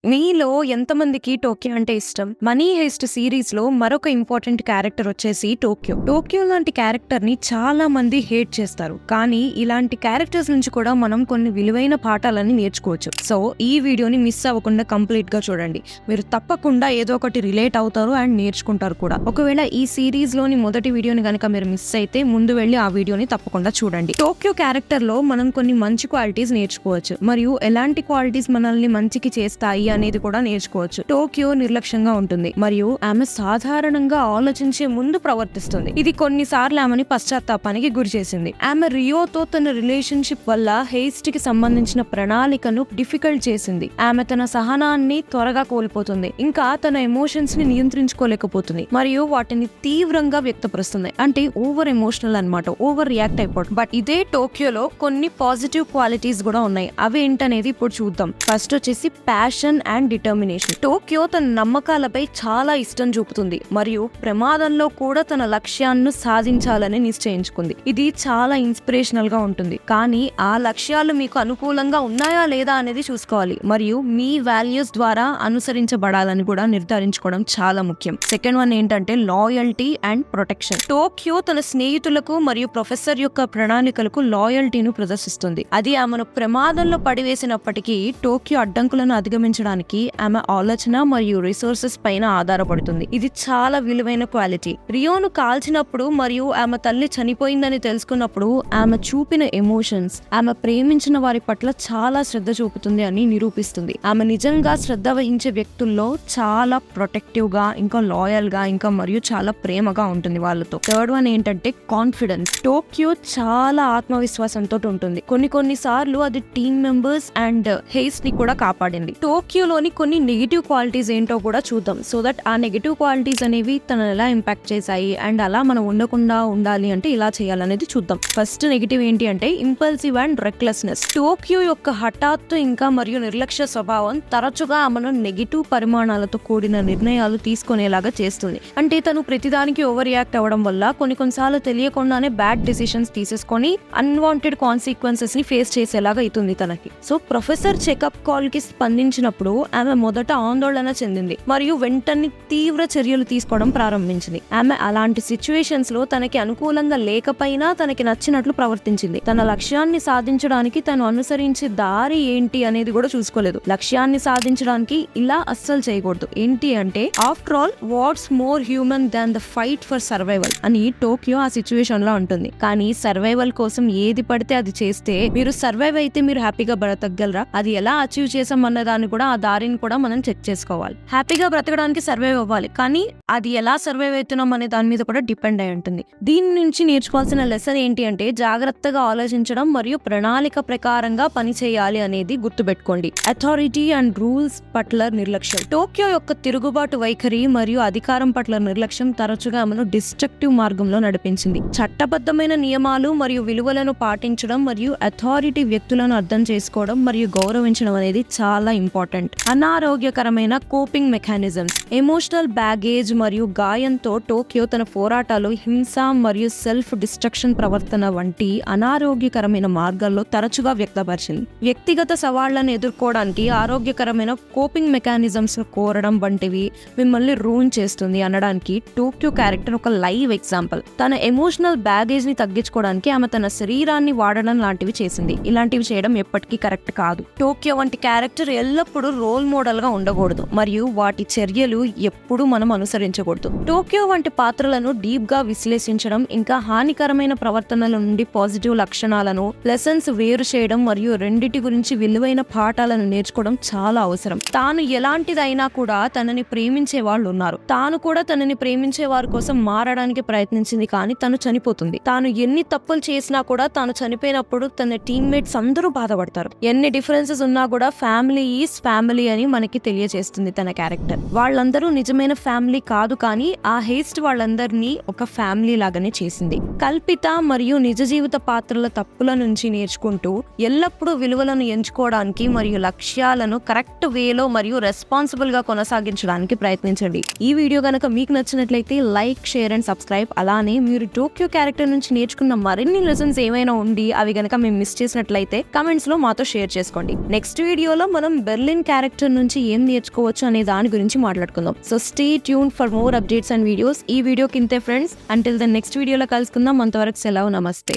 మీలో ఎంతమందికి టోక్యో అంటే ఇష్టం? 'మనీ హెయిస్ట్' సీరీస్‌లో మరొక ఇంపార్టెంట్ క్యారెక్టర్ వచ్చేసి టోక్యో. టోక్యో లాంటి క్యారెక్టర్‌ని చాలా మంది హేట్ చేస్తారు. కానీ ఇలాంటి క్యారెక్టర్స్ నుంచి కూడా మనం కొన్ని విలువైన పాఠాలని నేర్చుకోవచ్చు. సో ఈ వీడియోని మిస్ అవ్వకుండా కంప్లీట్‌గా చూడండి. మీరు తప్పకుండా ఏదో ఒకటి రిలేట్ అవుతారు అండ్ నేర్చుకుంటారు కూడా. ఒకవేళ ఈ సీరీస్‌లోని మొదటి వీడియోని గనక మీరు మిస్ అయితే ముందు వెళ్ళి ఆ వీడియోని తప్పకుండా చూడండి. టోక్యో క్యారెక్టర్‌లో మనం కొన్ని మంచి క్వాలిటీస్ నేర్చుకోవచ్చు. మరియు ఎలాంటి క్వాలిటీస్ మనల్ని మంచికి చేస్తాయి అనేది కూడా నేర్చుకోవచ్చు. టోక్యో నిర్లక్ష్యంగా ఉంటుంది మరియు ఆమె సాధారణంగా ఆలోచించే ముందు ప్రవర్తిస్తుంది. ఇది కొన్నిసార్లు ఆమెని పశ్చాత్తాపానికి గురి చేసింది. ఆమె రియోతో తన రిలేషన్షిప్ వల్ల హెయిస్ట్ కి సంబంధించిన ప్రణాళికను డిఫికల్ట్ చేసింది. ఆమె తన సహనాన్ని త్వరగా కోల్పోతుంది. ఇంకా తన ఎమోషన్స్ ని నియంత్రించుకోలేకపోతుంది మరియు వాటిని తీవ్రంగా వ్యక్తపరుస్తుంది. అంటే ఓవర్ ఎమోషనల్ అన్నమాట, ఓవర్ రియాక్ట్ అయిపోవడం. బట్ ఇదే టోక్యోలో కొన్ని పాజిటివ్ క్వాలిటీస్ కూడా ఉన్నాయి. అవి ఏంటనేది ఇప్పుడు చూద్దాం. ఫస్ట్ వచ్చేసి ప్యాషన్ అండ్ డిటర్మినేషన్. టోక్యో తన నమ్మకాలపై చాలా ఇష్టం చూపుతుంది మరియు ప్రమాదంలో కూడా తన లక్ష్యాన్ని సాధించాలని నిశ్చయించుకుంది. ఇది చాలా ఇన్స్పిరేషనల్ గా ఉంటుంది. కానీ ఆ లక్ష్యాలు మీకు అనుకూలంగా ఉన్నాయా లేదా అనేది చూసుకోవాలి మరియు మీ వాల్యూస్ ద్వారా అనుసరించబడాలని కూడా నిర్ధారించుకోవడం చాలా ముఖ్యం. సెకండ్ వన్ ఏంటంటే లాయల్టీ అండ్ ప్రొటెక్షన్. టోక్యో తన స్నేహితులకు మరియు ప్రొఫెసర్ యొక్క ప్రణాళికలకు లాయల్టీను ప్రదర్శిస్తుంది. అది ఆమెను ప్రమాదంలో పడివేసినప్పటికీ టోక్యో అడ్డంకులను అధిగమించడానికి ఆమె ఆలోచన మరియు రిసోర్సెస్ పైన ఆధారపడుతుంది. ఇది చాలా విలువైన క్వాలిటీ. రియోను కాల్చినప్పుడు మరియు ఆమె తల్లి చనిపోయిందని తెలుసుకున్నప్పుడు ఆమె చూపిన ఎమోషన్స్ ఆమె ప్రేమించిన వారి పట్ల చాలా శ్రద్ధ చూపుతుంది అని నిరూపిస్తుంది. ఆమె నిజంగా శ్రద్ధ వహించే వ్యక్తుల్లో చాలా ప్రొటెక్టివ్ గా, ఇంకా లాయల్ గా, ఇంకా మరియు చాలా ప్రేమగా ఉంటుంది వాళ్ళతో. థర్డ్ వన్ ఏంటంటే కాన్ఫిడెన్స్. టోక్యో చాలా ఆత్మవిశ్వాసంతో ఉంటుంది. కొన్ని సార్లు అది టీమ్ మెంబర్స్ అండ్ హెయిస్ట్ ని కూడా కాపాడింది. టోక్యోలోని కొన్ని నెగిటివ్ క్వాలిటీస్ ఏంటో కూడా చూద్దాం. సో దట్ ఆ నెగిటివ్ క్వాలిటీస్ అనేవి తనను ఎలా ఇంపాక్ట్ చేశాయి అండ్ అలా మనం ఉండకుండా ఉండాలి అంటే ఇలా చేయాలనేది చూద్దాం. ఫస్ట్ నెగిటివ్ ఏంటి అంటే ఇంపల్సివ్ అండ్ రెక్లెస్నెస్. టోక్యో యొక్క హఠాత్తు ఇంకా మరియు నిర్లక్ష్య స్వభావం తరచుగా ఆమెను నెగిటివ్ పరిమాణాలతో కూడిన నిర్ణయాలు తీసుకునేలాగా చేస్తుంది. అంటే తను ప్రతిదానికి ఓవర్ రియాక్ట్ అవ్వడం వల్ల కొన్నిసార్లు తెలియకుండానే బ్యాడ్ డిసిషన్స్ తీసేసుకొని అన్వాంటెడ్ కాన్సిక్వెన్సెస్ ని ఫేస్ చేసేలాగా అవుతుంది తనకి. సో ప్రొఫెసర్ చెకప్ కాల్ కి స్పందించినప్పుడు ఆమె మొదట ఆందోళన చెందింది మరియు వెంటనే తీవ్ర చర్యలు తీసుకోవడం ప్రారంభించింది. ఆమె అలాంటి సిచ్యువేషన్స్ లో తనకి అనుకూలంగా లేకపోయినా తనకి నచ్చినట్లు ప్రవర్తించింది. తన లక్ష్యాన్ని సాధించడానికి తను అనుసరించే దారి ఏంటి అనేది కూడా చూసుకోలేదు. లక్ష్యాన్ని సాధించడానికి ఇలా అస్సలు చేయకూడదు. ఏంటి అంటే after all watts more human than the fight for survival అని టోక్యో ఆ సిచ్యువేషన్ లో ఉంటుంది. కానీ సర్వైవల్ కోసం ఏది పడితే అది చేస్తే మీరు సర్వైవ్ అయితే మీరు హ్యాపీగా బ్రతకగలరా? అది ఎలా అచీవ్ చేసాం అన్న దాన్ని కూడా, ఆ దారిని కూడా మనం చెక్ చేసుకోవాలి. హ్యాపీగా బ్రతకడానికి సర్వైవ్ అవ్వాలి, కానీ అది ఎలా సర్వైవ్ అవుతున్నాం అనే దాని మీద కూడా డిపెండ్ అయి ఉంటుంది. దీని నుంచి నేర్చుకోవాల్సిన లెసన్ ఏంటి అంటే జాగ్రత్తగా ఆలోచించడం మరియు ప్రణాళిక ప్రకారంగా పని చేయాలి అనేది గుర్తుపెట్టుకోండి. అథారిటీ అండ్ రూల్స్ పట్ల నిర్లక్ష్యం. టోక్యో యొక్క తిరుగుబాటు వైఖరి మరియు అధికారం పట్ల నిర్లక్ష్యం తరచుగా ఆమెను డిస్ట్రక్టివ్ మార్గంలో నడిపించింది. చట్టబద్ధమైన నియమాలు మరియు విలువలను పాటించడం మరియు అథారిటీ వ్యక్తులను అర్థం చేసుకోవడం మరియు గౌరవించడం అనేది చాలా ఇంపార్టెంట్. అనారోగ్యకరమైన కోపింగ్ మెకానిజమ్స్. ఎమోషనల్ బ్యాగేజ్ మరియు గాయంతో టోక్యో తన పోరాటాలు హింస మరియు సెల్ఫ్ డిస్ట్రక్షన్ ప్రవర్తన వంటి అనారోగ్యకరమైన మార్గాల్లో తరచుగా వ్యక్తపరిచింది. వ్యక్తిగత సవాళ్లను ఎదుర్కోవడానికి ఆరోగ్యకరమైన కోపింగ్ మెకానిజమ్స్ కోరడం వంటివి మిమ్మల్ని రూన్ చేస్తుంది అనడానికి టోక్యో క్యారెక్టర్ ఒక లైవ్ ఎగ్జాంపుల్. తన ఎమోషనల్ బ్యాగేజ్ ని తగ్గించుకోవడానికి ఆమె తన శరీరాన్ని వాడడం లాంటివి చేసింది. ఇలాంటివి చేయడం ఎప్పటికీ కరెక్ట్ కాదు. టోక్యో వంటి క్యారెక్టర్ ఎల్లప్పుడూ రోల్ మోడల్ గా ఉండకూడదు మరియు వాటి చర్యలు ఎప్పుడూ మనం అనుసరించకూడదు. టోక్యో వంటి పాత్రలను డీప్ గా విశ్లేషించడం, ఇంకా హానికరమైన ప్రవర్తనల నుండి పాజిటివ్ లక్షణాలను, లెసన్స్ వేరు చేయడం మరియు రెండిటి గురించి విలువైన పాఠాలను నేర్చుకోవడం చాలా అవసరం. తాను ఎలాంటిదైనా కూడా తనని ప్రేమించే వాళ్ళు ఉన్నారు. తాను కూడా తనని ప్రేమించే వారి కోసం మారడానికి ప్రయత్నించింది, కానీ తను చనిపోతుంది. తాను ఎన్ని తప్పులు చేసినా కూడా తాను చనిపోయినప్పుడు తన టీమ్మేట్స్ అందరూ బాధపడతారు. ఎన్ని డిఫరెన్సెస్ ఉన్నా కూడా ఫ్యామిలీ ఈజ్ ఫ్యామిలీ అని మనకి తెలియజేస్తుంది తన క్యారెక్టర్. వాళ్ళందరూ నిజమైన ఫ్యామిలీ కాదు, కానీ ఆ హెయిస్ట్ వాళ్ళందరినీ ఒక ఫ్యామిలీ లాగానే చేసింది. కల్పిత మరియు నిజ జీవిత పాత్రల తప్పుల నుంచి నేర్చుకుంటూ ఎల్లప్పుడూ విలువలను ఎంచుకోవడానికి మరియు లక్ష్యాలను కరెక్ట్ వేలో మరియు రెస్పాన్సిబుల్ గా కొనసాగించడానికి ప్రయత్నించండి. ఈ వీడియో గనక మీకు నచ్చినట్లయితే లైక్, షేర్ అండ్ సబ్స్క్రైబ్. అలానే మీరు టోక్యో క్యారెక్టర్ నుంచి నేర్చుకున్న మరిన్ని లెసన్స్ ఏమైనా ఉండి అవి గనక మేము మిస్ చేసినట్లయితే కమెంట్స్ లో మాతో షేర్ చేసుకోండి. నెక్స్ట్ వీడియోలో మనం బెర్లిన్ క్యారెక్టర్ నుంచి ఏం నేర్చుకోవచ్చు అనే దాని గురించి మాట్లాడుకుందాం. So stay tune for more updates and videos. ఈ వీడియోకి ఇంతే ఫ్రెండ్స్. అంటిల్ ద నెక్స్ట్ వీడియోలో కలుసుకుందాం. అంతవరకు సెలవు. నమస్తే.